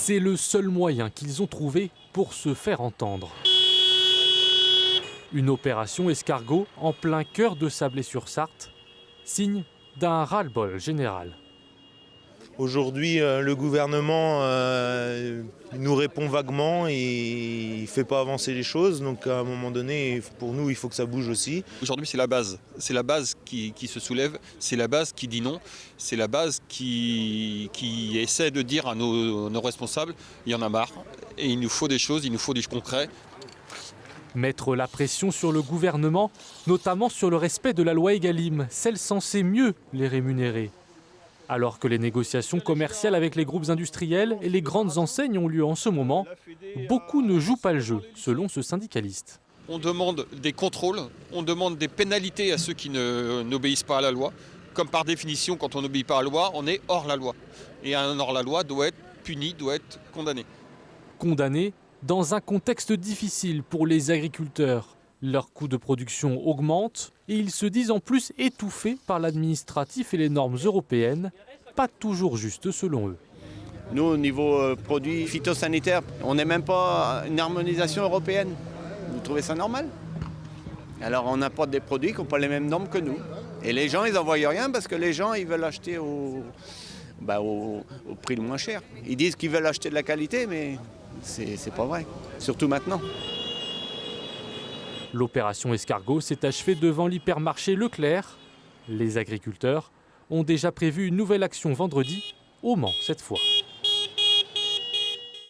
C'est le seul moyen qu'ils ont trouvé pour se faire entendre. Une opération escargot en plein cœur de Sablé-sur-Sarthe, signe d'un ras-le-bol général. Aujourd'hui, le gouvernement nous répond vaguement et il ne fait pas avancer les choses. Donc à un moment donné, pour nous, il faut que ça bouge aussi. Aujourd'hui, c'est la base. C'est la base qui se soulève, c'est la base qui dit non, c'est la base qui essaie de dire à nos responsables, il y en a marre, et il nous faut des choses, il nous faut du concret. Mettre la pression sur le gouvernement, notamment sur le respect de la loi Egalim, celle censée mieux les rémunérer. Alors que les négociations commerciales avec les groupes industriels et les grandes enseignes ont lieu en ce moment, beaucoup ne jouent pas le jeu, selon ce syndicaliste. On demande des contrôles, on demande des pénalités à ceux qui n'obéissent pas à la loi. Comme par définition, quand on n'obéit pas à la loi, on est hors la loi. Et un hors-la-loi doit être puni, doit être condamné. Condamné dans un contexte difficile pour les agriculteurs. Leurs coûts de production augmentent et ils se disent en plus étouffés par l'administratif et les normes européennes, pas toujours justes selon eux. Nous, au niveau produits phytosanitaires, on n'est même pas une harmonisation européenne. Vous trouvez ça normal? Alors on importe des produits qui n'ont pas les mêmes normes que nous. Et les gens, ils n'en voient rien parce que les gens, ils veulent acheter au prix le moins cher. Ils disent qu'ils veulent acheter de la qualité, mais c'est pas vrai. Surtout maintenant. L'opération escargot s'est achevée devant l'hypermarché Leclerc. Les agriculteurs ont déjà prévu une nouvelle action vendredi, au Mans cette fois.